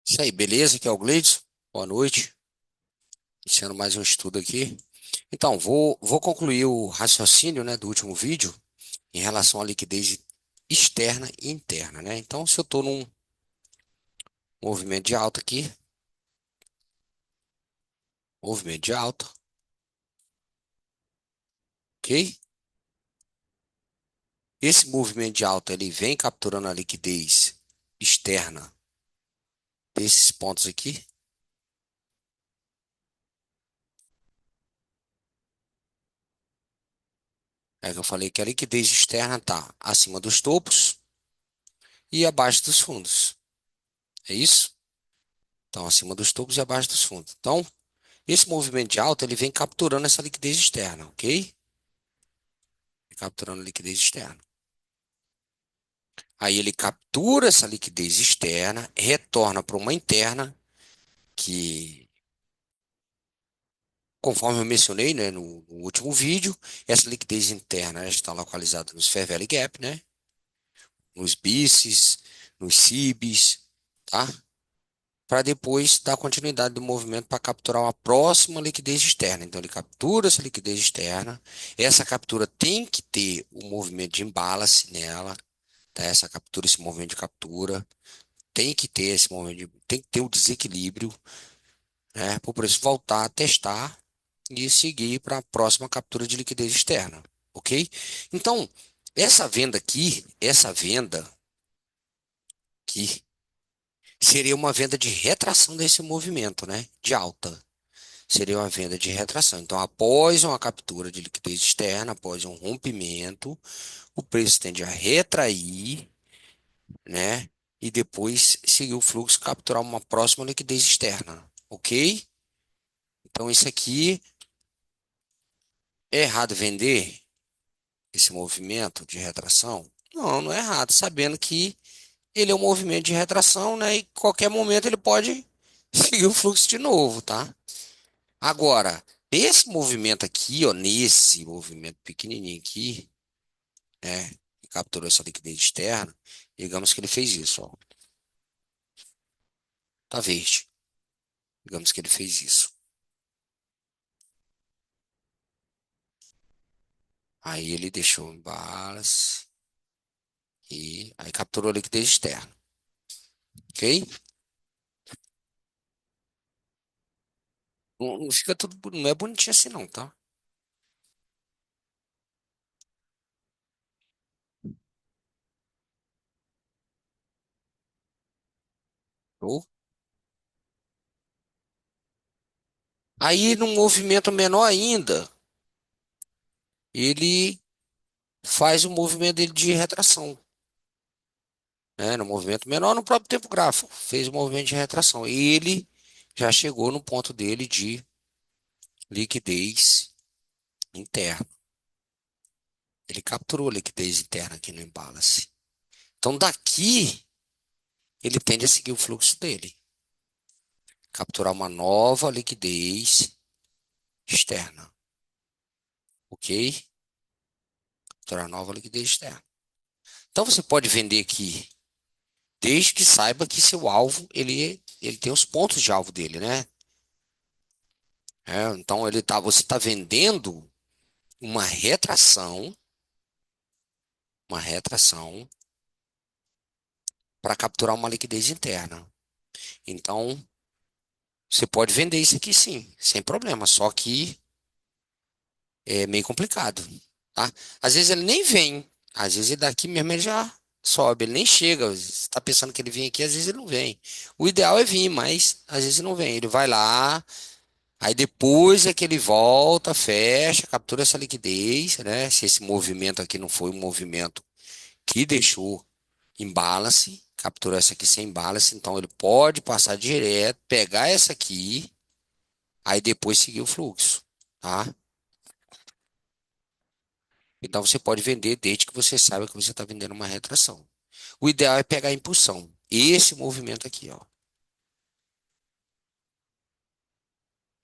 Isso aí, beleza? Aqui é o Gleidson. Boa noite. Iniciando mais um estudo aqui. Então, vou concluir o raciocínio, né, do último vídeo em relação à liquidez externa e interna, né? Então, se eu estou num movimento de alta aqui, movimento de alta, ok? Esse movimento de alta, ele vem capturando a liquidez externa desses pontos aqui. É que eu falei que a liquidez externa está acima dos topos e abaixo dos fundos. É isso? Então, acima dos topos e abaixo dos fundos. Então, esse movimento de alta, ele vem capturando essa liquidez externa, ok? Capturando a liquidez externa. Aí ele captura essa liquidez externa, retorna para uma interna, que, conforme eu mencionei, né, no último vídeo, essa liquidez interna está localizada nos Fair Value Gap, né? Nos BICs, nos CIBs, tá? Para depois dar continuidade do movimento para capturar uma próxima liquidez externa. Então ele captura essa liquidez externa. Essa captura tem que ter o movimento de imbalance nela, tá? Essa captura, esse movimento de captura, tem que ter esse movimento, tem que ter o desequilíbrio, né? Para o preço voltar a testar e seguir para a próxima captura de liquidez externa, ok? Então, essa venda aqui, seria uma venda de retração desse movimento, né? De alta. Seria uma venda de retração. Então, após uma captura de liquidez externa, após um rompimento, o preço tende a retrair, né? E depois seguir o fluxo, capturar uma próxima liquidez externa, ok? Então, isso aqui é errado vender esse movimento de retração? Não, não é errado, sabendo que ele é um movimento de retração, né? E qualquer momento ele pode seguir o fluxo de novo, tá? Agora, esse movimento aqui, ó, nesse movimento pequenininho aqui, né? Que capturou essa liquidez externa, digamos que ele fez isso, ó, tá verde. Digamos que ele fez isso. Aí ele deixou em balas e aí capturou a liquidez externa, ok? Não, não fica tudo, não é bonitinho assim não, tá? Show? Aí num movimento menor ainda, ele faz o movimento dele de retração, né? No movimento menor, no próprio tempo gráfico, fez o movimento de retração. E ele já chegou no ponto dele de liquidez interna. Ele capturou a liquidez interna aqui no imbalance. Então daqui ele tende a seguir o fluxo dele, capturar uma nova liquidez externa, ok? Capturar nova liquidez externa. Então você pode vender aqui, desde que saiba que seu alvo, ele tem os pontos de alvo dele, né? Então você está vendendo uma retração, uma retração para capturar uma liquidez interna. Então você pode vender isso aqui sim, sem problema, só que é meio complicado, tá? Às vezes ele nem vem, às vezes ele daqui mesmo ele já sobe, ele nem chega. Você está pensando que ele vem aqui, às vezes ele não vem. O ideal é vir, mas às vezes não vem. Ele vai lá, aí depois é que ele volta, fecha, captura essa liquidez, né? Se esse movimento aqui não foi um movimento que deixou em balance, capturou essa aqui sem balance, então ele pode passar direto, pegar essa aqui, aí depois seguir o fluxo, tá? Então você pode vender desde que você saiba que você está vendendo uma retração. O ideal é pegar a impulsão. Esse movimento aqui, ó.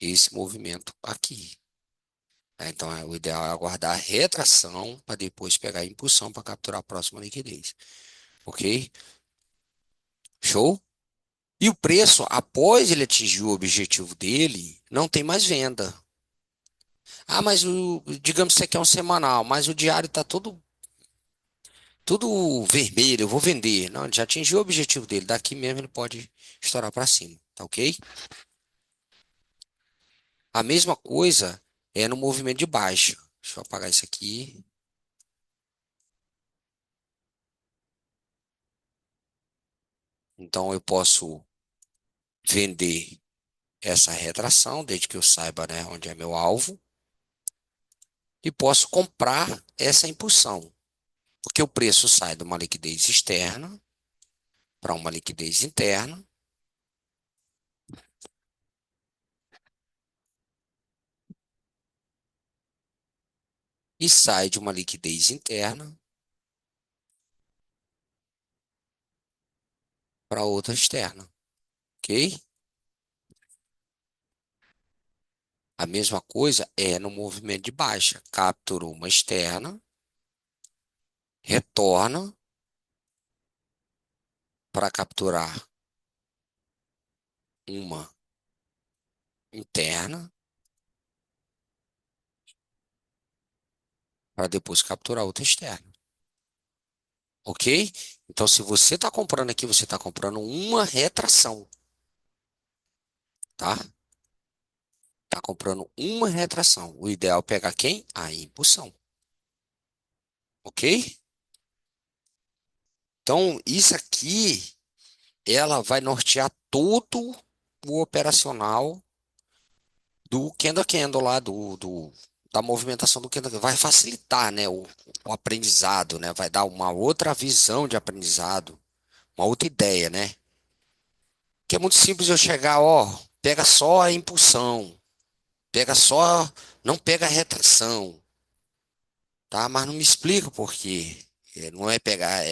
Esse movimento aqui. Então, o ideal é aguardar a retração para depois pegar a impulsão para capturar a próxima liquidez. Ok? Show? E o preço, após ele atingir o objetivo dele, não tem mais venda. Ah, mas digamos que você quer um semanal, mas o diário está tudo vermelho, eu vou vender. Não, ele já atingiu o objetivo dele. Daqui mesmo ele pode estourar para cima, tá ok? A mesma coisa é no movimento de baixa. Deixa eu apagar isso aqui. Então eu posso vender essa retração, desde que eu saiba, né, onde é meu alvo, e posso comprar essa impulsão, porque o preço sai de uma liquidez externa para uma liquidez interna e sai de uma liquidez interna para outra externa, ok? A mesma coisa é no movimento de baixa. Capturou uma externa, retorna para capturar uma interna, para depois capturar outra externa, ok? Então, se você está comprando aqui, você está comprando uma retração, tá? Está comprando uma retração. O ideal é pegar quem? A impulsão, ok? Então, isso aqui, ela vai nortear todo o operacional do candle a candle lá, da movimentação do candle a candle. Vai facilitar, né, o aprendizado, né? Vai dar uma outra visão de aprendizado, uma outra ideia, né? Que é muito simples eu chegar, ó, pega só a impulsão, pega só, não pega a retração, tá? Mas não me explica por quê. Não é pegar,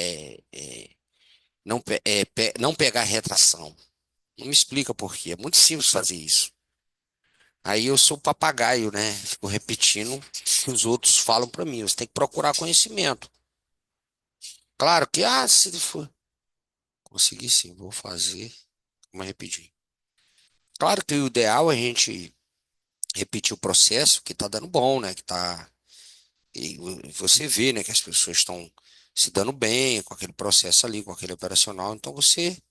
não, não pegar a retração. Não me explica por quê. É muito simples fazer isso. Aí eu sou papagaio, né? Fico repetindo o que os outros falam para mim. Você tem que procurar conhecimento. Claro que, se for. Conseguir sim, vou fazer. Vamos repetir. Claro que o ideal é a gente repetir o processo que tá dando bom, né? Que tá. E você vê, né, que as pessoas estão se dando bem com aquele processo ali, com aquele operacional. Então você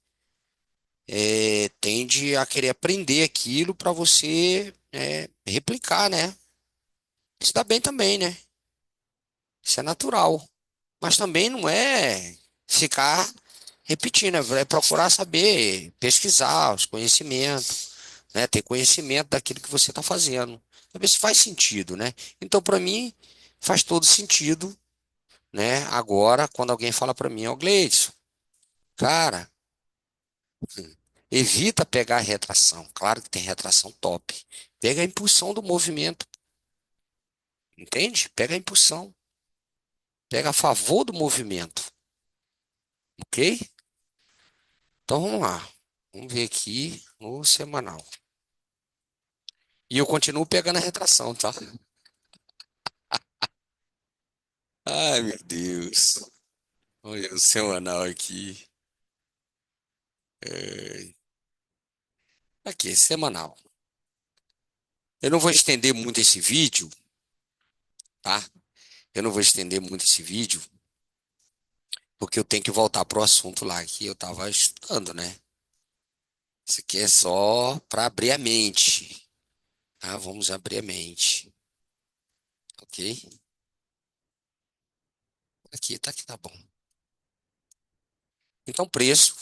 tende a querer aprender aquilo para você replicar, né? Isso dá bem também, né? Isso é natural. Mas também não é ficar repetindo, é procurar saber, pesquisar os conhecimentos, né? Ter conhecimento daquilo que você está fazendo. Saber se faz sentido, né? Então, para mim, faz todo sentido, né? Agora, quando alguém fala para mim, ó, Gleidson, cara, evita pegar a retração. Claro que tem retração top. Pega a impulsão do movimento, entende? Pega a impulsão. Pega a favor do movimento, ok? Então vamos lá. Vamos ver aqui no semanal. E eu continuo pegando a retração, tá? Ai, meu Deus. Olha o semanal aqui. É, aqui, semanal. Eu não vou estender muito esse vídeo, tá? Eu não vou estender muito esse vídeo, porque eu tenho que voltar pro assunto lá que eu tava estudando, né? Isso aqui é só para abrir a mente. Ah, vamos abrir a mente, ok? Aqui, tá bom. Então, preço,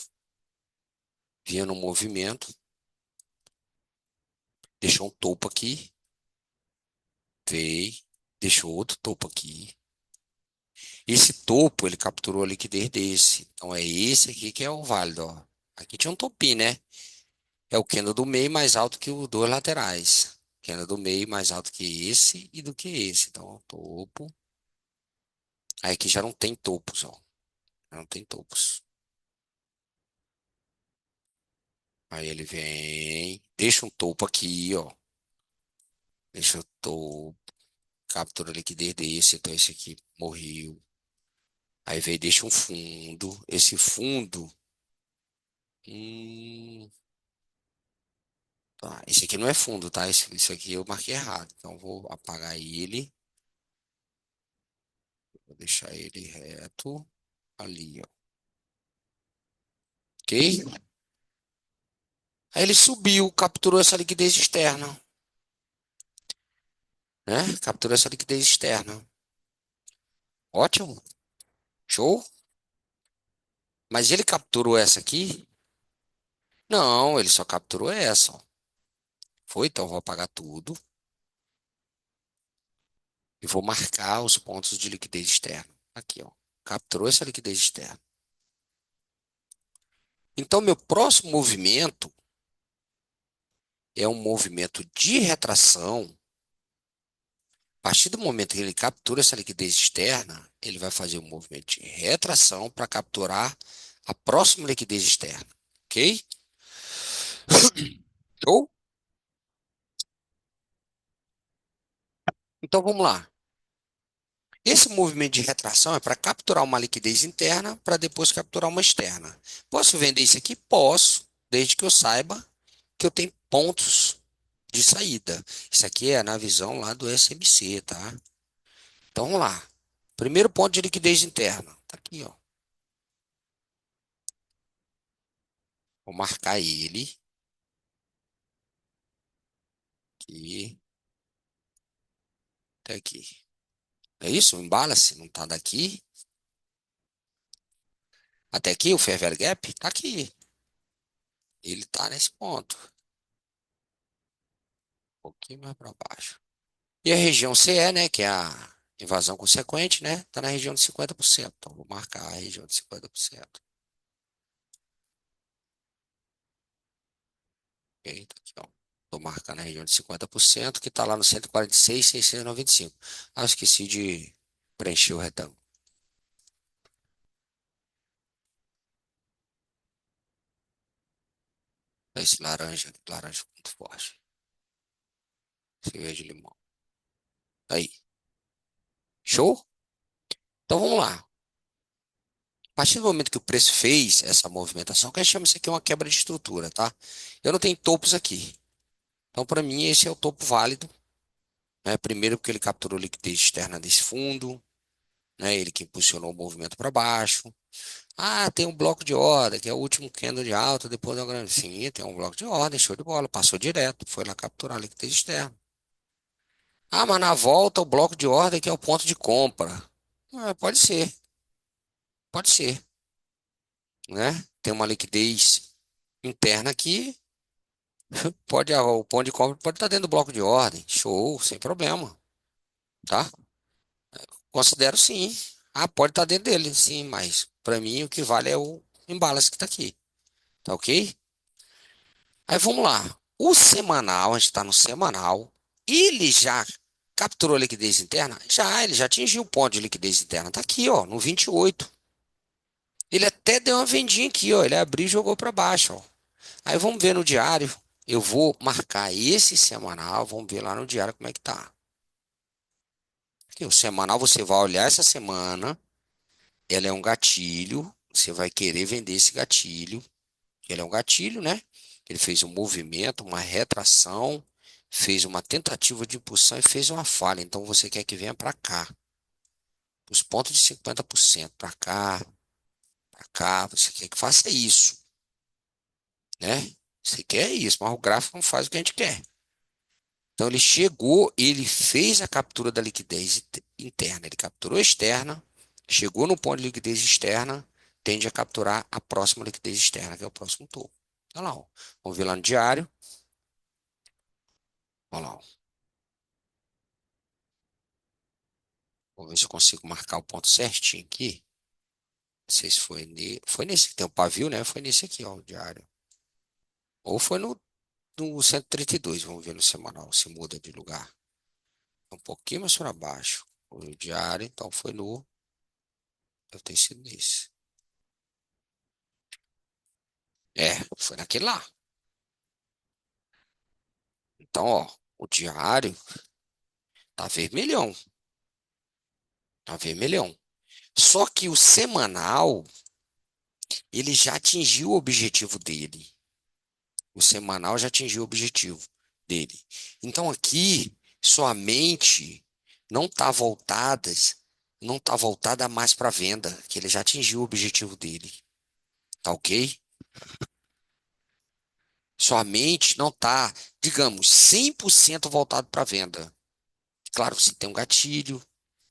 vinha no movimento, deixou um topo aqui, veio, deixou outro topo aqui. Esse topo, ele capturou a liquidez desse. Então, é esse aqui que é o válido, ó. Aqui tinha um topinho, né? É o candle do meio mais alto que os dois laterais. Candle do meio mais alto que esse e do que esse. Então, ó, topo. Aí aqui já não tem topos, ó. Já não tem topos. Aí ele vem, deixa um topo aqui, ó. Deixa o topo, captura a liquidez desse. Então, esse aqui morreu. Aí vem, deixa um fundo. Esse fundo Hum, tá. Esse aqui não é fundo, tá? Isso aqui eu marquei errado. Então vou apagar ele. Vou deixar ele reto ali, ó. Ok? Aí ele subiu, capturou essa liquidez externa, né? Capturou essa liquidez externa. Ótimo. Show. Mas ele capturou essa aqui? Não, ele só capturou essa, ó. Foi, então eu vou apagar tudo e vou marcar os pontos de liquidez externa. Aqui, ó. Capturou essa liquidez externa. Então, meu próximo movimento é um movimento de retração. A partir do momento que ele captura essa liquidez externa, ele vai fazer um movimento de retração para capturar a próxima liquidez externa. Ok? Show? Então vamos lá. Esse movimento de retração é para capturar uma liquidez interna para depois capturar uma externa. Posso vender isso aqui? Posso, desde que eu saiba que eu tenho pontos de saída. Isso aqui é na visão lá do SMC, tá? Então vamos lá. Primeiro ponto de liquidez interna. Tá aqui, ó. Vou marcar ele aqui, até aqui. É isso? O imbalance não tá daqui até aqui, o fair value gap tá aqui. Ele tá nesse ponto. Um pouquinho mais para baixo. E a região CE, né, que é a invasão consequente, né, tá na região de 50%. Então vou marcar a região de 50%. Ok? Tá aqui, ó. Tô marcando a região de 50% que tá lá no 146.695. Ah, esqueci de preencher o retângulo. Esse laranja muito forte. Esse verde limão. Aí. Show? Então vamos lá. A partir do momento que o preço fez essa movimentação, que a gente chama isso aqui uma quebra de estrutura, tá? Eu não tenho topos aqui. Então, para mim, esse é o topo válido, né? Primeiro, porque ele capturou liquidez externa desse fundo, né? Ele que impulsionou o movimento para baixo. Ah, tem um bloco de ordem, que é o último candle de alta depois da grande. Sim, tem um bloco de ordem, show de bola. Passou direto, foi lá capturar a liquidez externa. Ah, mas na volta, o bloco de ordem que é o ponto de compra. Ah, pode ser, né? Tem uma liquidez interna aqui. Pode, o ponto de compra pode estar dentro do bloco de ordem. Show, sem problema, tá? Considero sim. Ah, pode estar dentro dele, sim, mas para mim o que vale é o imbalance que está aqui. Tá ok? Aí vamos lá. O semanal, a gente está no semanal. Ele já capturou a liquidez interna? Já, ele já atingiu o ponto de liquidez interna. Tá aqui, ó, no 28. Ele até deu uma vendinha aqui, ó. Ele abriu e jogou para baixo, ó. Aí vamos ver no diário. Eu vou marcar esse semanal. Vamos ver lá no diário como é que tá. Aqui, o semanal você vai olhar essa semana. Ela é um gatilho. Você vai querer vender esse gatilho. Ele é um gatilho, né? Ele fez um movimento, uma retração, fez uma tentativa de impulsão e fez uma falha. Então você quer que venha para cá. Os pontos de 50% para cá, para cá. Você quer que faça isso, né? Você quer isso, mas o gráfico não faz o que a gente quer. Então ele chegou, ele fez a captura da liquidez interna, ele capturou a externa, chegou no ponto de liquidez externa, tende a capturar a próxima liquidez externa, que é o próximo topo. Olha lá, ó. Vamos ver lá no diário. Olha lá, ó. Vou ver se eu consigo marcar o ponto certinho aqui. Não sei se foi nesse que tem o pavio, né? Foi nesse aqui, ó, o diário. Ou foi no 132. Vamos ver no semanal se muda de lugar. Um pouquinho mais para baixo. O diário, então foi no. Deve ter sido nesse. É, foi naquele lá. Então, ó, o diário tá vermelhão. Tá vermelhão. Só que o semanal Ele já atingiu o objetivo dele. O semanal já atingiu o objetivo dele. Então aqui sua mente não está voltada, não está voltada mais para venda, que ele já atingiu o objetivo dele. Tá ok? Sua mente não está, digamos, 100% voltado para venda. Claro, você tem um gatilho,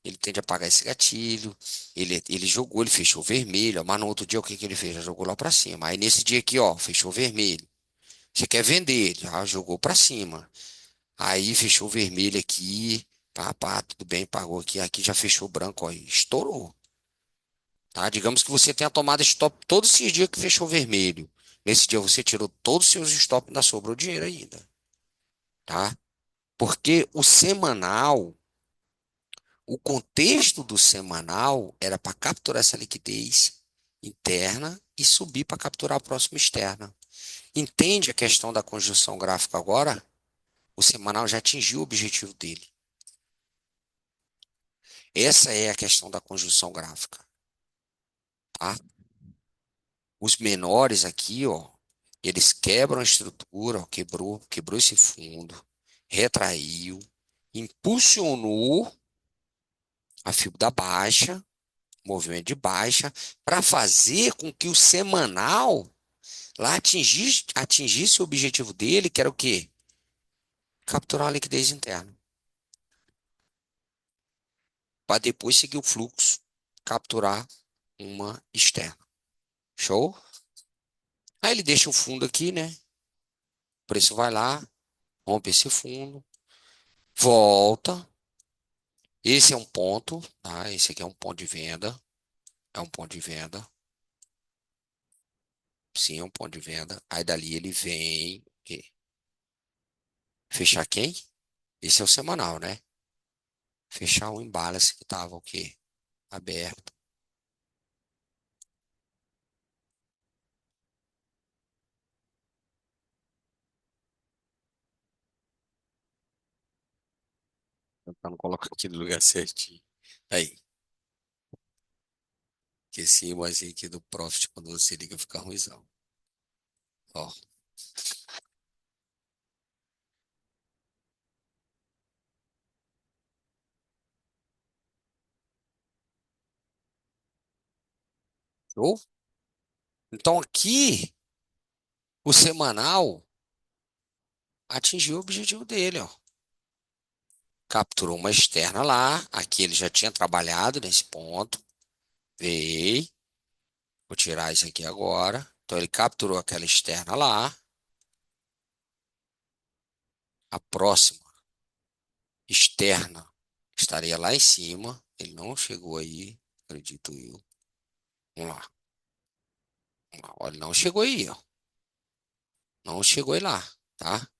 ele tende a apagar esse gatilho. Ele jogou, ele fechou vermelho, mas no outro dia o que que ele fez? Já jogou lá para cima. Aí nesse dia aqui, ó, fechou vermelho. Você quer vender, já jogou para cima. Aí fechou vermelho aqui, pá, pá, tudo bem, pagou aqui, aqui já fechou branco, ó, e estourou, tá? Digamos que você tenha tomado stop todos esses dias que fechou vermelho. Nesse dia você tirou todos os seus stops, ainda sobrou dinheiro ainda, tá? Porque o semanal, o contexto do semanal era para capturar essa liquidez interna e subir para capturar a próxima externa. Entende a questão da conjunção gráfica agora? O semanal já atingiu o objetivo dele. Essa é a questão da conjunção gráfica, tá? Os menores aqui, ó, eles quebram a estrutura, ó, quebrou esse fundo, retraiu, impulsionou a fibra da baixa, movimento de baixa, para fazer com que o semanal lá atingisse o objetivo dele, que era o quê? Capturar a liquidez interna, para depois seguir o fluxo, capturar uma externa. Show? Aí ele deixa o fundo aqui, né? O preço vai lá, rompe esse fundo, volta. Esse é um ponto, tá? Esse aqui é um ponto de venda. É um ponto de venda. Sim, é um ponto de venda. Aí dali ele vem. Fechar quem? Esse é o semanal, né? Fechar o imbalance que tava o quê? Aberto. Tentando colocar aqui no lugar certinho. Aí. Que esse imãzinho aqui do Profit, quando você liga, fica ruimzão. Ó. Show? Então aqui, o semanal atingiu o objetivo dele, ó. Capturou uma externa lá. Aqui ele já tinha trabalhado nesse ponto. Veio. Vou tirar isso aqui agora. Então ele capturou aquela externa lá. A próxima externa estaria lá em cima. Ele não chegou aí, acredito eu. Vamos lá. Vamos lá. Olha, ele não chegou aí, ó. Não chegou aí lá, tá?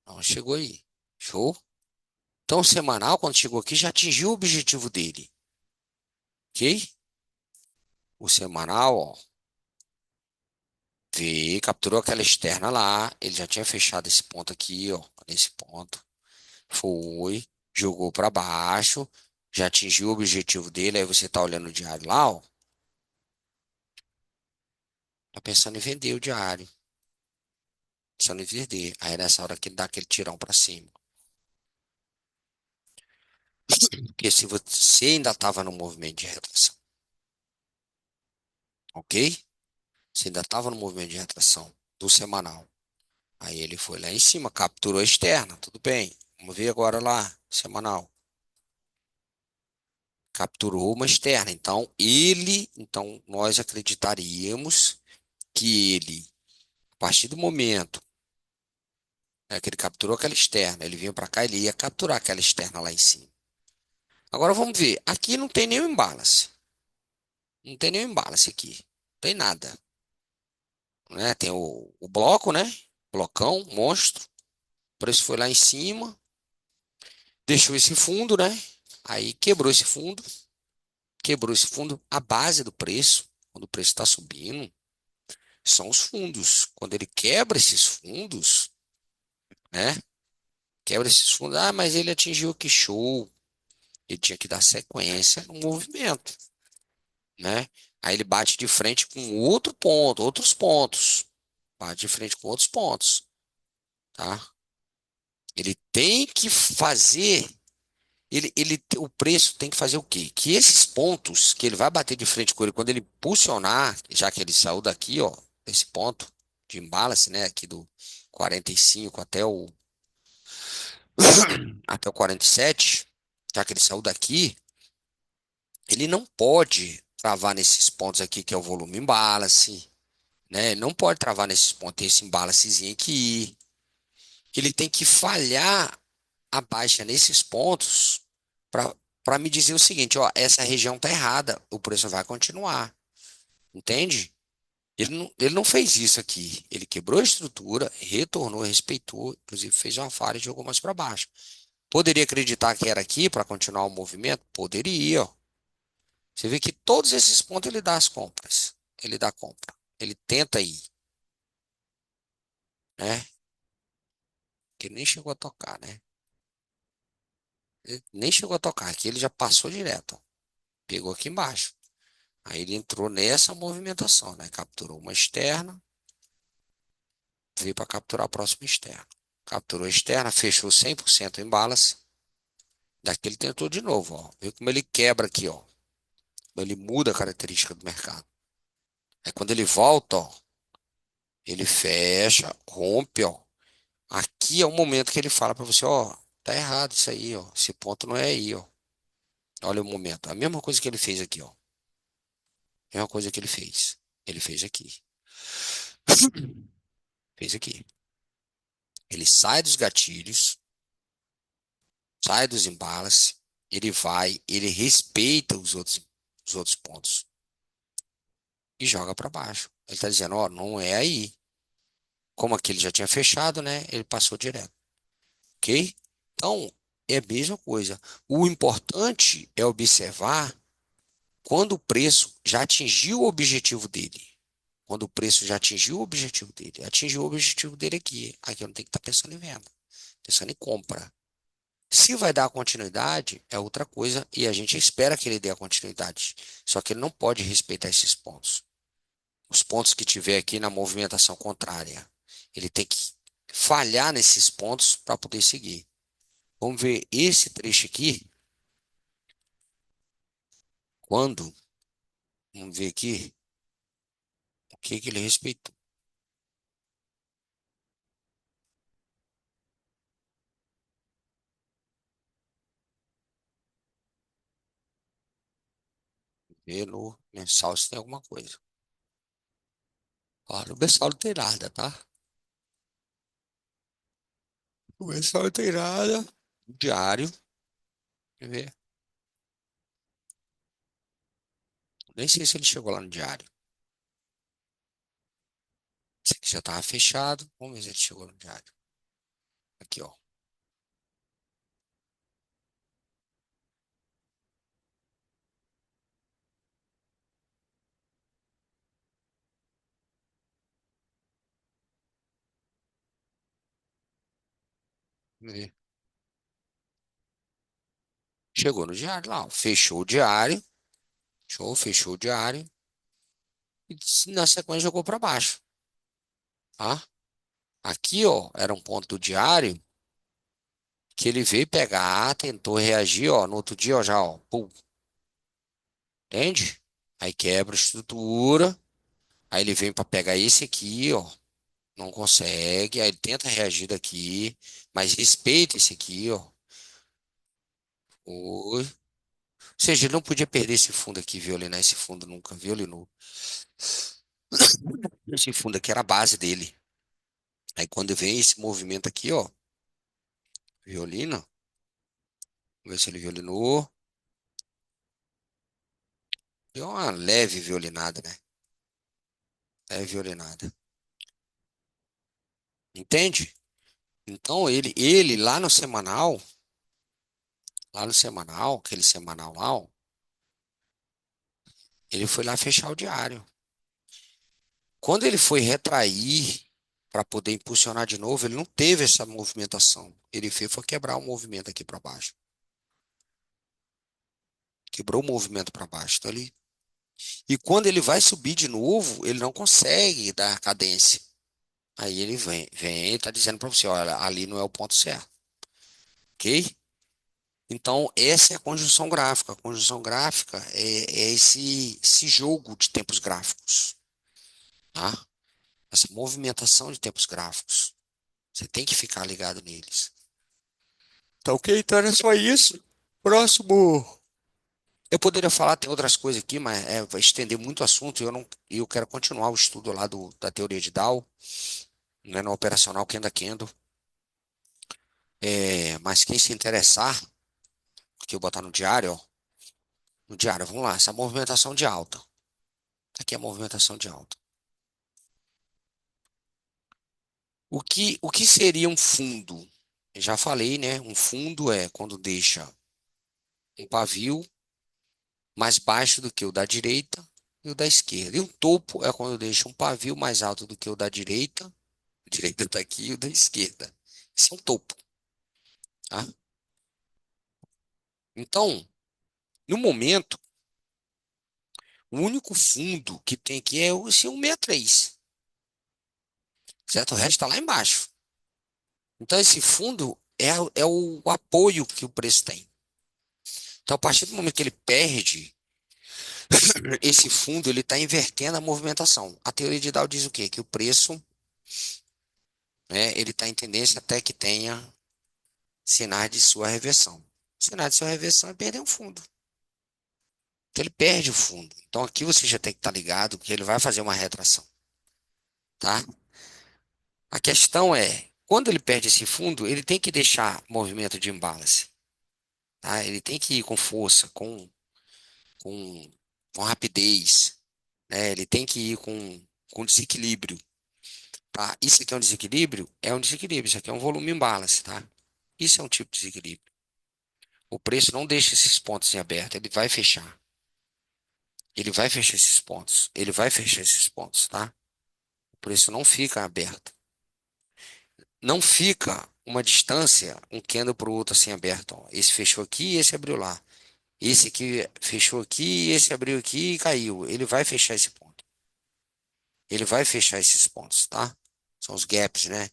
Não chegou aí. Show? Então o semanal, quando chegou aqui, já atingiu o objetivo dele. Ok? O semanal, ó. Veio, capturou aquela externa lá. Ele já tinha fechado esse ponto aqui, ó. Nesse ponto. Foi, jogou para baixo, já atingiu o objetivo dele. Aí você tá olhando o diário lá, ó, tá pensando em vender o diário, pensando em vender. Aí nessa hora que ele dá aquele tirão para cima. Porque se você ainda estava no movimento de retração, ok? Você ainda estava no movimento de retração do semanal. Aí ele foi lá em cima, capturou a externa, tudo bem. Vamos ver agora lá, semanal. Capturou uma externa. Então nós acreditaríamos que ele, a partir do momento, né, que ele capturou aquela externa, ele vinha para cá, ele ia capturar aquela externa lá em cima. Agora vamos ver, aqui não tem nenhum imbalance. Não tem nenhum imbalance aqui. Não tem nada, né? Tem o bloco, né? Blocão, monstro. O preço foi lá em cima, deixou esse fundo, né? Aí quebrou esse fundo. A base do preço, quando o preço está subindo, são os fundos. Quando ele quebra esses fundos, né? Quebra esses fundos. Ah, mas ele atingiu que show. Ele tinha que dar sequência no movimento, né? Aí ele bate de frente com outro ponto, outros pontos. Bate de frente com outros pontos, tá? Ele tem que fazer, o preço tem que fazer o quê? Que esses pontos que ele vai bater de frente com ele, quando ele impulsionar, já que ele saiu daqui, ó, esse ponto de imbalance, né, aqui do 45 até o 47, já que ele saiu daqui, ele não pode travar nesses pontos aqui, que é o volume imbalance, né? Ele não pode travar nesses pontos, tem esse imbalancezinho aqui. Ele tem que falhar a baixa nesses pontos para me dizer o seguinte, ó, essa região tá errada, o preço vai continuar, entende? Ele não fez isso aqui. Ele quebrou a estrutura, retornou, respeitou, inclusive fez uma falha e jogou mais para baixo. Poderia acreditar que era aqui para continuar o movimento? Poderia, ó. Você vê que todos esses pontos ele dá as compras. Ele dá compra. Ele tenta ir, né? Que ele nem chegou a tocar, né? Ele nem chegou a tocar. Aqui ele já passou direto, ó. Pegou aqui embaixo. Aí ele entrou nessa movimentação, né? Capturou uma externa, veio para capturar a próxima externa. Capturou a externa, fechou 100% em balas. Daqui ele tentou de novo, ó. Viu como ele quebra aqui, ó. Ele muda a característica do mercado. Aí quando ele volta, ó, ele fecha, rompe, ó. Aqui é o momento que ele fala para você, ó, tá errado isso aí, ó. Esse ponto não é aí, ó. Olha o momento. A mesma coisa que ele fez aqui, ó. A mesma coisa que ele fez. Ele fez aqui. Fez aqui. Ele sai dos gatilhos, sai dos embalas, ele vai, ele respeita os outros pontos e joga para baixo. Ele está dizendo, ó, não é aí. Como aquele já tinha fechado, né? Ele passou direto, ok? Então, é a mesma coisa. O importante é observar quando o preço já atingiu o objetivo dele. Quando o preço já atingiu o objetivo dele. Atingiu o objetivo dele aqui. Aqui eu não tenho que estar pensando em venda, pensando em compra. Se vai dar continuidade, é outra coisa, e a gente espera que ele dê a continuidade. Só que ele não pode respeitar esses pontos. Os pontos que tiver aqui na movimentação contrária. Ele tem que falhar nesses pontos para poder seguir. Vamos ver esse trecho aqui. Quando? Vamos ver aqui o que que ele respeitou. Ver no mensal se tem alguma coisa. Ó, no mensal não tem nada, tá? No mensal não tem nada. Diário. Deixa eu ver. Nem sei se ele chegou lá no diário. Esse aqui já estava fechado. Vamos ver se ele chegou no diário. Aqui, ó. Vamos ver. Chegou no diário lá, ó. Fechou o diário. Show, fechou o diário. E na sequência jogou para baixo. Tá? Aqui, ó, era um ponto do diário que ele veio pegar, tentou reagir, ó. No outro dia, ó, já, ó. Pum, entende? Aí quebra a estrutura. Aí ele vem para pegar esse aqui, ó. Não consegue. Aí ele tenta reagir daqui. Mas respeita esse aqui, ó. Oi. Ou seja, ele não podia perder esse fundo aqui, violinar esse fundo nunca, violinou. Esse fundo aqui era a base dele. Aí quando vem esse movimento aqui, ó, violino, vamos ver se ele violinou. Deu uma leve violinada, né? Leve violinada. Entende? Então ele lá no semanal, aquele semanal lá, ó, ele foi lá fechar o diário. Quando ele foi retrair para poder impulsionar de novo, ele não teve essa movimentação. Ele fez foi quebrar o movimento aqui para baixo. Quebrou o movimento para baixo. Então ele E quando ele vai subir de novo, ele não consegue dar cadência. Aí ele vem e está dizendo para você, olha, ali não é o ponto certo, ok? Então, essa é a conjunção gráfica. A conjunção gráfica é esse jogo de tempos gráficos, tá? Essa movimentação de tempos gráficos. Você tem que ficar ligado neles. Tá ok? Então era só isso. Próximo. Eu poderia falar, tem outras coisas aqui, mas vai estender muito o assunto e eu quero continuar o estudo lá da teoria de Dow, né, no operacional Kenda Kendo. Mas quem se interessar, que eu botar no diário, ó, no diário, vamos lá, essa movimentação de alta. Aqui é a movimentação de alta. O que seria um fundo? Eu já falei, né? Um fundo é quando deixa um pavio mais baixo do que o da direita e o da esquerda. E um topo é quando deixa um pavio mais alto do que o da direita. A direita está aqui e o da esquerda. Esse é um topo, tá? Então, no momento, o único fundo que tem aqui é esse 163, certo? O resto está lá embaixo. Então, esse fundo é o apoio que o preço tem. Então, a partir do momento que ele perde esse fundo, ele está invertendo a movimentação. A teoria de Dow diz o quê? Que o preço, né, ele está em tendência até que tenha sinais de sua reversão. Sinais de sua reversão é perder um fundo. Então, ele perde o fundo. Então, aqui você já tem que estar ligado que ele vai fazer uma retração, tá? A questão é, quando ele perde esse fundo, ele tem que deixar movimento de imbalance, tá? Ele tem que ir com força, com, com rapidez, né? Ele tem que ir com desequilíbrio, tá? Isso aqui é um desequilíbrio? É um desequilíbrio. Isso aqui é um volume imbalance, tá? Isso é um tipo de desequilíbrio. O preço não deixa esses pontos em aberto, ele vai fechar. Ele vai fechar esses pontos. Ele vai fechar esses pontos, tá? O preço não fica aberto. Não fica uma distância, um candle para o outro assim aberto. Ó. Esse fechou aqui e esse abriu lá. Esse aqui fechou aqui, esse abriu aqui e caiu. Ele vai fechar esse ponto. Ele vai fechar esses pontos, tá? São os gaps, né?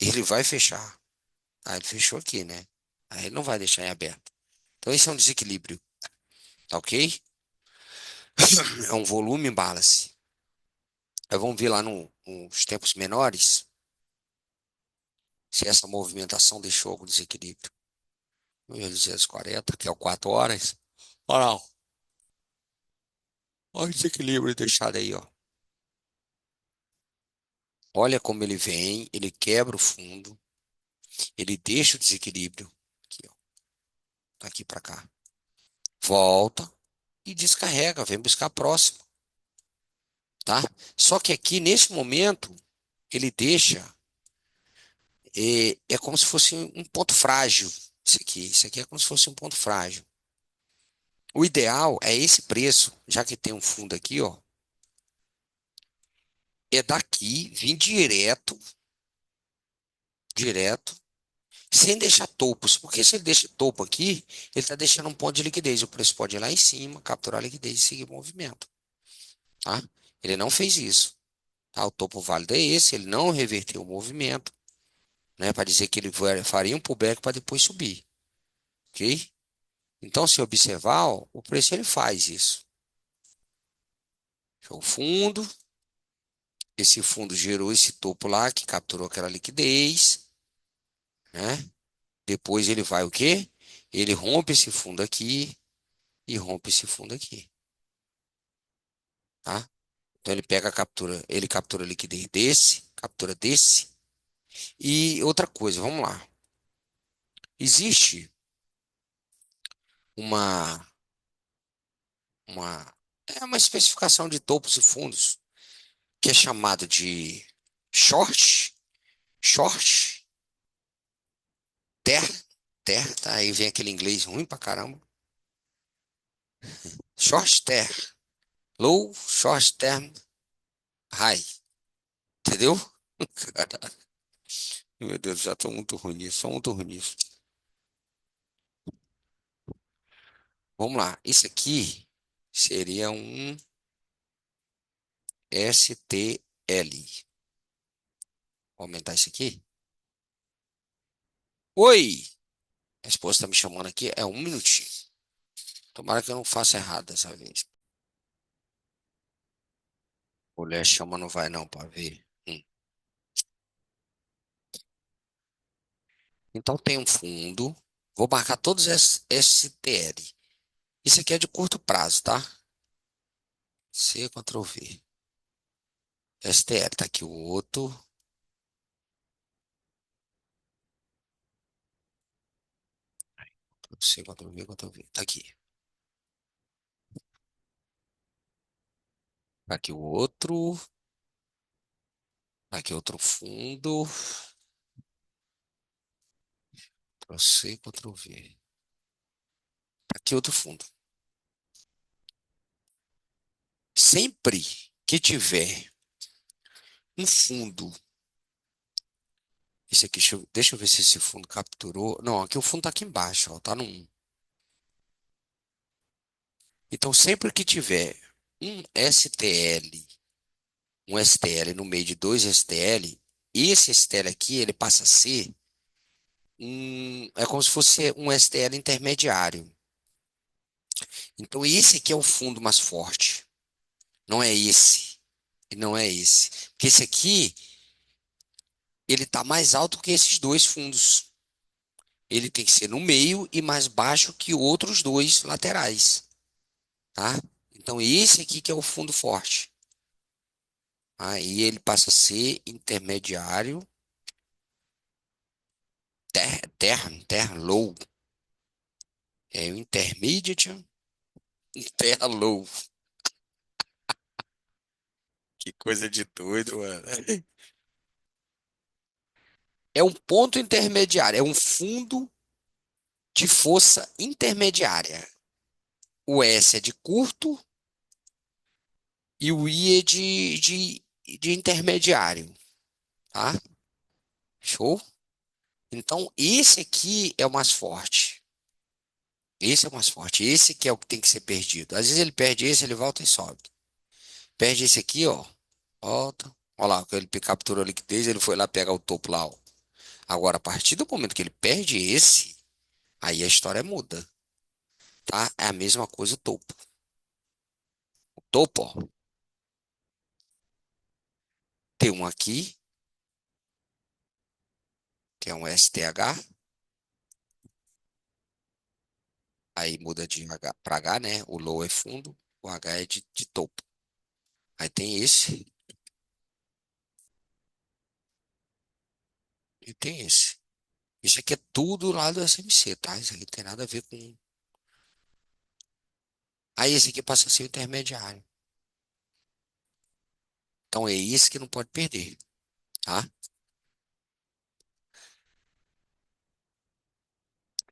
Ele vai fechar. Ah, ele fechou aqui, né? Aí ele não vai deixar em aberto. Então esse é um desequilíbrio, tá ok? É um volume imbalance. Aí vamos ver lá nos tempos menores se essa movimentação deixou algum desequilíbrio. 1240, que é o 4 horas. Olha lá, olha o desequilíbrio deixado aí, ó. Olha como ele vem, ele quebra o fundo, ele deixa o desequilíbrio. Aqui, ó, daqui para cá. Volta e descarrega, vem buscar a próxima, tá? Só que aqui, nesse momento, ele deixa, é como se fosse um ponto frágil. Isso aqui é como se fosse um ponto frágil. O ideal é esse preço, já que tem um fundo aqui, ó, é daqui vir direto, sem deixar topos, porque se ele deixa topo aqui, ele está deixando um ponto de liquidez. O preço pode ir lá em cima, capturar a liquidez e seguir o movimento, tá? Ele não fez isso, tá? O topo válido é esse, ele não reverteu o movimento, né? Para dizer que ele faria um pullback para depois subir, ok? Então, se observar, ó, o preço ele faz isso. O fundo, esse fundo gerou esse topo lá que capturou aquela liquidez, né? Depois ele vai o quê? Ele rompe esse fundo aqui e rompe esse fundo aqui, tá? Então ele pega a captura, ele captura a liquidez desse, captura desse. E outra coisa, vamos lá. Existe uma uma uma especificação de topos e fundos que é chamado de short, short, ter, tá? Aí vem aquele inglês ruim pra caramba. Short ter, low, short term, high. Entendeu? Meu Deus, já tô muito ruim nisso, sou muito ruim nisso. Vamos lá. Isso aqui Seria um STL. Vou aumentar isso aqui. Oi! A esposa tá me chamando aqui. É um minutinho. Tomara que eu não faça errado dessa vez. Mulher chama, não vai não, pra ver. Então tem um fundo. Vou marcar todos STL. Isso aqui é de curto prazo, tá? C, Ctrl V. STL, tá aqui o outro. C, Ctrl V, Ctrl V. Tá aqui. Tá aqui o outro. Tá aqui outro fundo. Ctrl C, Ctrl V. Tá aqui outro fundo. Sempre que tiver um fundo. Esse aqui, deixa eu ver se esse fundo capturou. Não, aqui o fundo tá aqui embaixo, ó. Tá no 1. Então, sempre que tiver um STL, um STL no meio de dois STL, esse STL aqui, ele passa a ser é como se fosse um STL intermediário. Então, esse aqui é o fundo mais forte. Não é esse. E não é esse. Porque esse aqui, ele está mais alto que esses dois fundos. Ele tem que ser no meio e mais baixo que outros dois laterais, tá? Então, esse aqui que é o fundo forte. Aí ele passa a ser intermediário, terra low. É o intermediate, terra low. Que coisa de doido, mano. É um ponto intermediário, é um fundo de força intermediária. O S é de curto e o I é de intermediário, tá? Show? Então, esse aqui é o mais forte. Esse é o mais forte. Esse que é o que tem que ser perdido. Às vezes ele perde esse, ele volta e sobe. Perde esse aqui, ó. Volta. Olha lá, ele capturou a liquidez, ele foi lá pegar o topo lá, ó. Agora, a partir do momento que ele perde esse, aí a história muda, tá? É a mesma coisa o topo. O topo, ó, tem um aqui, que é um STH, aí muda de H para H, né? O low é fundo, o H é de topo. Aí tem esse e tem esse. Isso aqui é tudo lá do SMC, tá? Isso aqui não tem nada a ver com. Aí esse aqui passa a ser o intermediário. Então é esse que não pode perder, tá?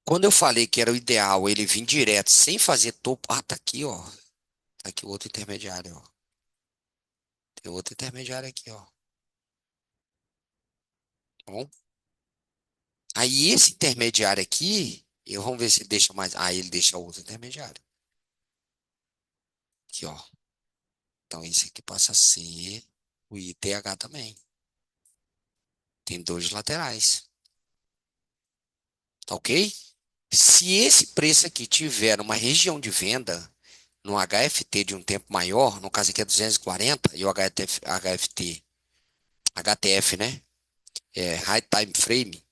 Quando eu falei que era o ideal ele vir direto sem fazer topo, ah, tá aqui, ó. Tá aqui o outro intermediário, ó. Tem outro intermediário aqui, ó. Tá bom? Aí esse intermediário aqui, vamos ver se ele deixa mais. Ah, ele deixa outro intermediário. Aqui, ó. Então esse aqui passa a ser o ITH também. Tem dois laterais. Tá ok? Se esse preço aqui tiver uma região de venda no HFT de um tempo maior, no caso aqui é 240 e o HTF, né? É High Time Frame,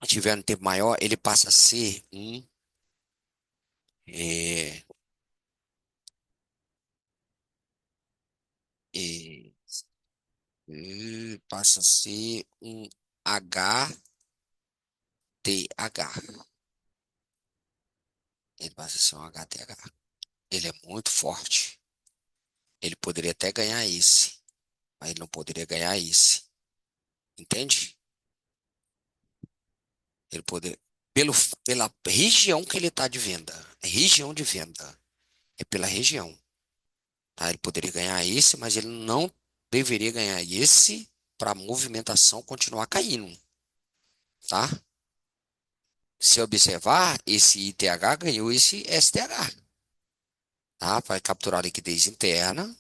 tiver um tempo maior, ele passa a ser é, é, passa a ser um HTH. Ele passa a ser um HTH. Ele é muito forte. Ele poderia até ganhar esse, mas ele não poderia ganhar esse. Entende? Ele poderia. Pela região que ele está de venda. É região de venda. É pela região. Tá? Ele poderia ganhar esse, mas ele não deveria ganhar esse para a movimentação continuar caindo. Tá? Se observar, esse ITH ganhou esse STH, tá? Vai capturar a liquidez interna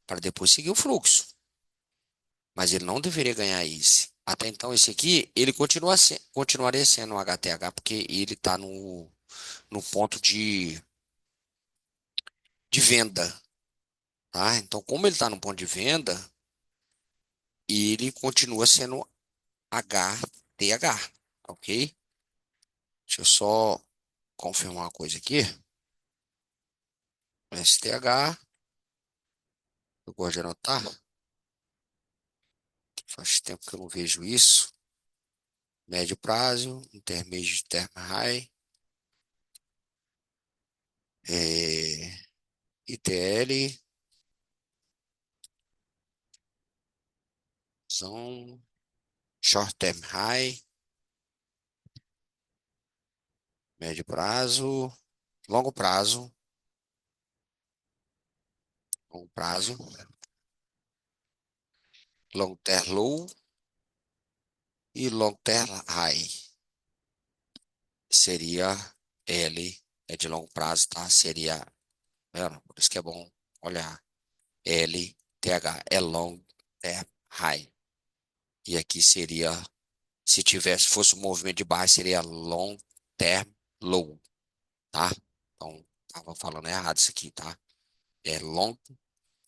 para depois seguir o fluxo. Mas ele não deveria ganhar esse. Até então, esse aqui, ele continuaria sendo um HTH, porque ele está no ponto de venda, tá? Então, como ele está no ponto de venda, ele continua sendo HTH, ok? Deixa eu só confirmar uma coisa aqui. STH, eu gosto de anotar. Faz tempo que eu não vejo isso. Médio prazo, intermédio, term high, ITL, são short term high, médio prazo, longo prazo, longo prazo, long term low e long term high. Seria L, é de longo prazo, tá? Seria, por isso que é bom olhar. LTH é long term high. E aqui seria, se tivesse, fosse um movimento de baixa, seria long term low, tá? Então, tava falando errado isso aqui, tá? É long,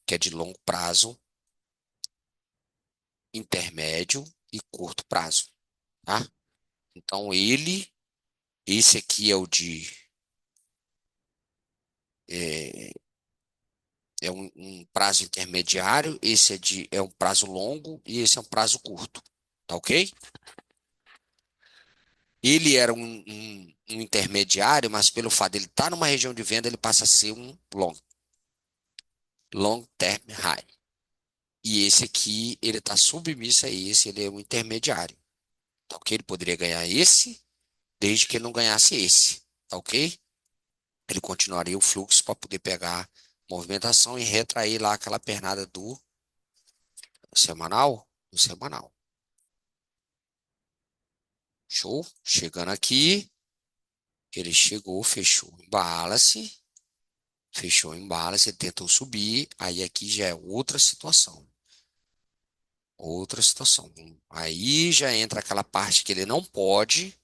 que é de longo prazo, intermédio e curto prazo, tá? Então, esse aqui é o de, é, é um prazo intermediário, esse é um prazo longo e esse é um prazo curto, tá ok? Ele era um intermediário, mas pelo fato de ele estar numa região de venda, ele passa a ser um long term high. E esse aqui, ele está submisso a esse, ele é um intermediário. Tá ok? Ele poderia ganhar esse, desde que ele não ganhasse esse. Tá ok? Ele continuaria o fluxo para poder pegar movimentação e retrair lá aquela pernada do semanal, do semanal. Show? Chegando aqui, ele chegou, fechou em balance, ele tentou subir, aí aqui já é outra situação. Outra situação. Aí já entra aquela parte que ele não pode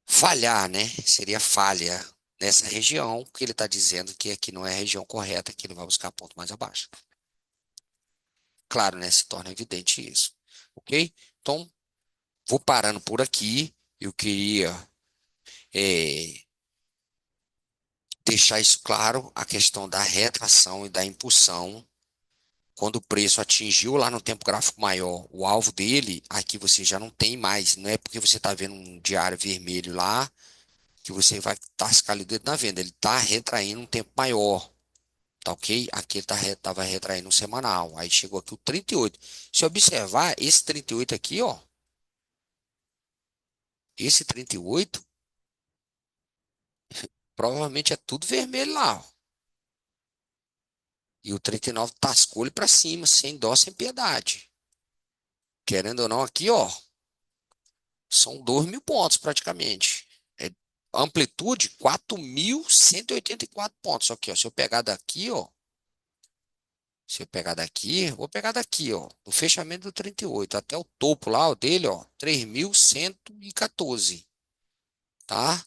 falhar, né? Seria falha nessa região, porque ele está dizendo que aqui não é a região correta, que ele vai buscar ponto mais abaixo. Claro, né? Se torna evidente isso. Ok? Então, vou parando por aqui. Eu queria deixar isso claro, a questão da retração e da impulsão. Quando o preço atingiu lá no tempo gráfico maior o alvo dele, aqui você já não tem mais. Não é porque você está vendo um diário vermelho lá que você vai tascar ali o dedo na venda. Ele está retraindo um tempo maior. Tá ok? Aqui ele estava retraindo um semanal. Aí chegou aqui o 38. Se observar, esse 38 aqui, ó. Esse 38 provavelmente é tudo vermelho lá, ó. E o 39 tascou ele para cima, sem dó, sem piedade. Querendo ou não, aqui, ó. São 2.000 pontos praticamente. É amplitude 4.184 pontos. Aqui, ó. Se eu pegar daqui, ó. Se eu pegar daqui, vou pegar daqui, ó. Do fechamento do 38 até o topo lá, ó, dele, ó. 3.114, tá?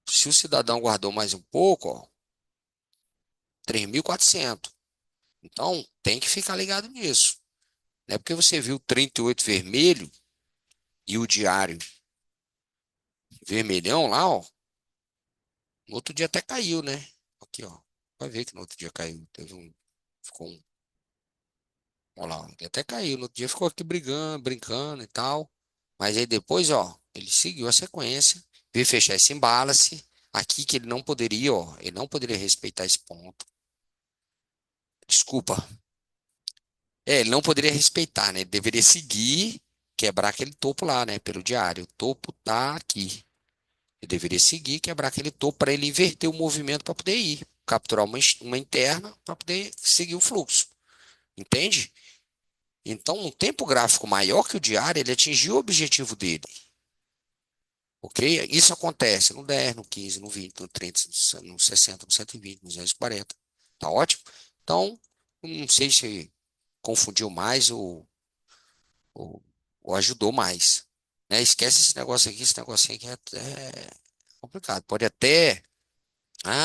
Se o cidadão guardou mais um pouco, ó. 3.400. Então, tem que ficar ligado nisso. Não é porque você viu 38 vermelho e o diário vermelhão lá, ó. No outro dia até caiu, né? Aqui, ó. Vai ver que no outro dia caiu. Teve um. Ficou um. Olha lá, ele até caiu. No outro dia ficou aqui brigando, brincando e tal. Mas aí depois, ó, ele seguiu a sequência. Veio fechar esse imbalance. Aqui que ele não poderia, ó. Ele não poderia respeitar esse ponto. Desculpa. Ele não poderia respeitar, né? Ele deveria seguir, quebrar aquele topo lá, né? Pelo diário. O topo tá aqui. Ele deveria seguir, quebrar aquele topo para ele inverter o movimento para poder ir. Capturar uma interna para poder seguir o fluxo. Entende? Então, um tempo gráfico maior que o diário, ele atingiu o objetivo dele. Ok? Isso acontece no 10, no 15, no 20, no 30, no 60, no 120, no 240. Tá ótimo? Então, não sei se confundiu mais ou, ou ajudou mais. Né? Esquece esse negócio aqui, esse negocinho aqui é complicado. Pode até,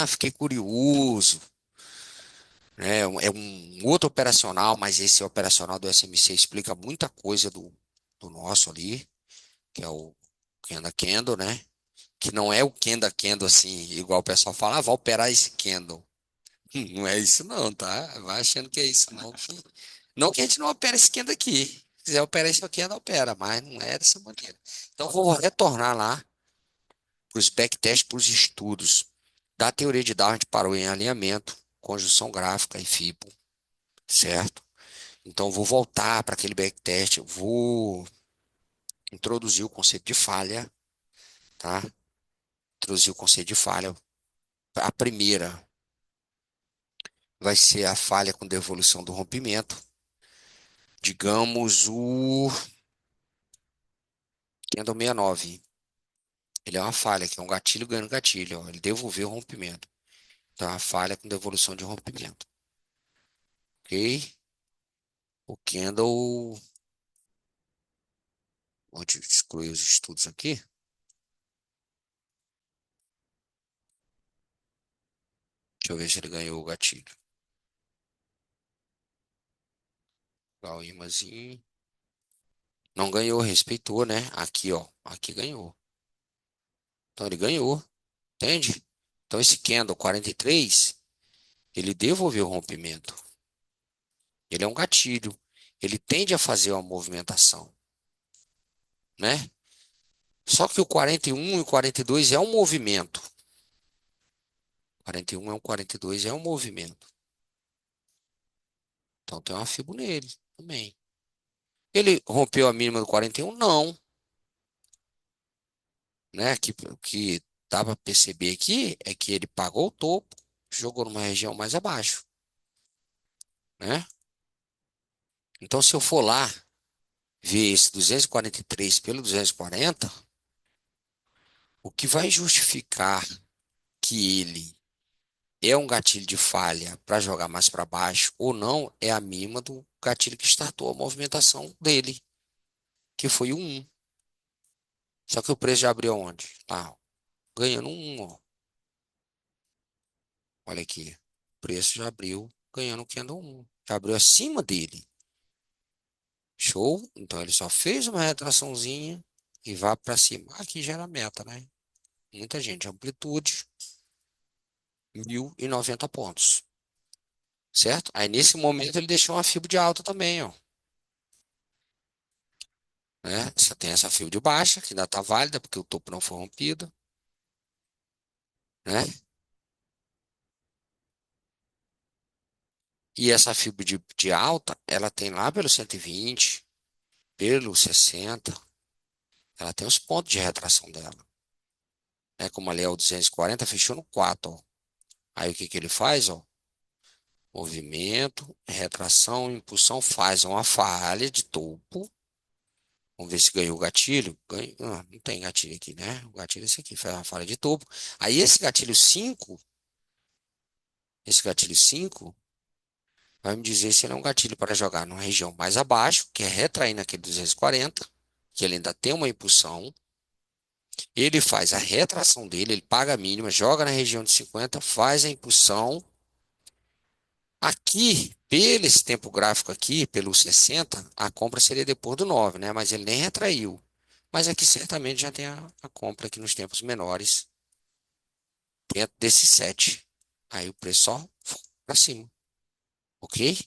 fiquei curioso, né? É um outro operacional, mas esse operacional do SMC explica muita coisa do nosso ali, que é o Kenda Candle, né? Que não é o Kenda Candle assim, igual o pessoal fala, vai operar esse candle. Não é isso não, tá? Vai achando que é isso não. Não que a gente não opera esse candle aqui. Se quiser operar isso aqui, ela opera, mas não é dessa maneira. Então, vou retornar lá para os backtests, para os estudos da teoria de Darwin, a gente parou em alinhamento, conjunção gráfica e FIBO, certo? Então, vou voltar para aquele backtest, vou introduzir o conceito de falha, tá? Introduzir o conceito de falha. A primeira vai ser a falha com devolução do rompimento. Digamos o Candle 69. Ele é uma falha, que é um gatilho ganhando gatilho. Ó. Ele devolveu o rompimento. Então, é uma falha com devolução de rompimento. Ok? O Candle. Vou excluir os estudos aqui. Deixa eu ver se ele ganhou o gatilho. Lá o imãzinho. Não ganhou, respeitou, né? Aqui, ó. Aqui ganhou. Então, ele ganhou. Entende? Então, esse Candle 43, ele devolveu o rompimento. Ele é um gatilho. Ele tende a fazer uma movimentação, né? Só que o 41 e o 42 é um movimento. 41 é um 42 é um movimento. Então tem uma fibra nele também. Ele rompeu a mínima do 41? Não, né? O que dá para perceber aqui é que ele pagou o topo, jogou numa região mais abaixo, né? Então se eu for lá ver esse 243 pelo 240, o que vai justificar que ele é um gatilho de falha para jogar mais para baixo ou não é a mínima do gatilho que startou a movimentação dele, que foi o 1. Só que o preço já abriu onde? Lá, ganhando um 1, ó. Olha aqui. O preço já abriu ganhando o candle 1. Já abriu acima dele. Show? Então ele só fez uma retraçãozinha e vai para cima. Aqui já era meta, né? Muita gente. Amplitude 1090 pontos. Certo? Aí nesse momento ele deixou uma fibra de alta também, ó. Né? Você tem essa fibra de baixa, que ainda está válida, porque o topo não foi rompido, né? E essa fibra de alta, ela tem lá pelo 120, pelo 60, ela tem os pontos de retração dela. Né? Como ali é o 240, fechou no 4, ó. Aí o que que ele faz, ó? Movimento, retração, impulsão, faz uma falha de topo. Vamos ver se ganhou o gatilho. Ganha, não tem gatilho aqui, né? O gatilho é esse aqui, faz uma falha de topo. Aí esse gatilho 5 vai me dizer se ele é um gatilho para jogar numa região mais abaixo, que é retrair naquele 240, que ele ainda tem uma impulsão. Ele faz a retração dele, ele paga a mínima, joga na região de 50, faz a impulsão. Aqui, pelo esse tempo gráfico aqui, pelo 60, a compra seria depois do 9, né? Mas ele nem retraiu. Mas aqui certamente já tem a compra aqui nos tempos menores, dentro desse 7. Aí o preço só para cima, ok?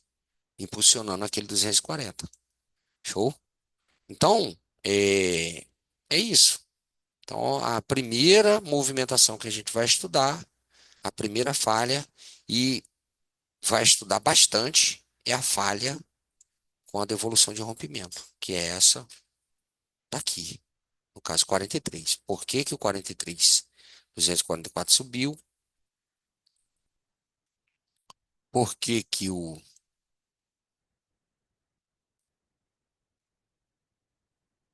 Impulsionando aquele 240. Show? Então, é isso. Então, a primeira movimentação que a gente vai estudar, a primeira falha, e vai estudar bastante, é a falha com a devolução de rompimento, que é essa daqui, no caso 43. Por que que o 43, 244 subiu? Por que que o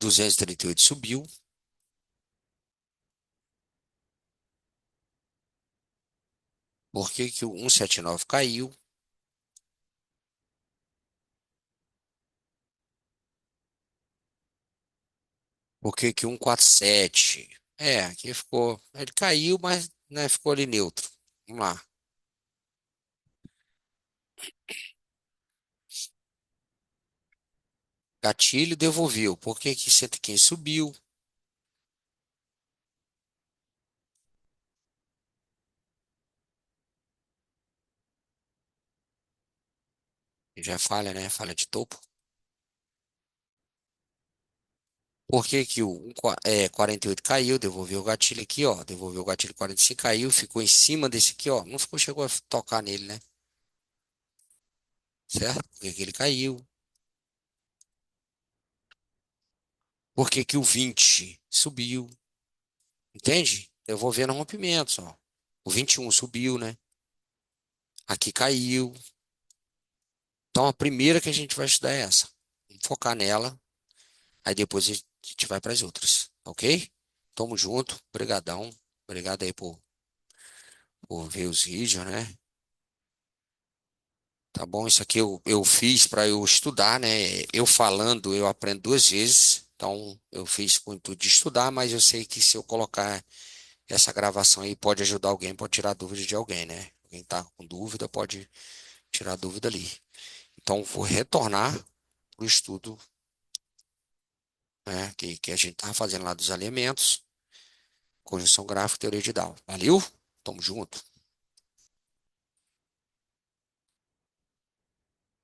238 subiu? Por que que o 179 caiu? Por que que o 147? Aqui ficou. Ele caiu, mas né, ficou ali neutro. Vamos lá. Gatilho devolveu. Por que que 115 subiu? Já é falha, né? Falha de topo. Por que que o 48 caiu? Devolveu o gatilho aqui, ó. Devolveu o gatilho 45, caiu, ficou em cima desse aqui, ó. Não ficou, chegou a tocar nele, né? Certo? Por que que ele caiu? Por que que o 20 subiu? Entende? Devolvendo rompimentos, ó. O 21 subiu, né? Aqui caiu. Então a primeira que a gente vai estudar é essa. Vamos focar nela, aí depois a gente vai para as outras, ok? Tamo junto, brigadão. Obrigado aí por ver os vídeos, né? Tá bom? Isso aqui eu fiz para eu estudar, né? Eu falando, eu aprendo duas vezes. Então, eu fiz com o intuito de estudar, mas eu sei que se eu colocar essa gravação aí, pode ajudar alguém, pode tirar dúvida de alguém, né? Alguém tá com dúvida, pode tirar dúvida ali. Então, vou retornar para o estudo, né? Que a gente tá fazendo lá dos alinhamentos, conjunção gráfica e teoria de Down. Valeu? Tamo junto.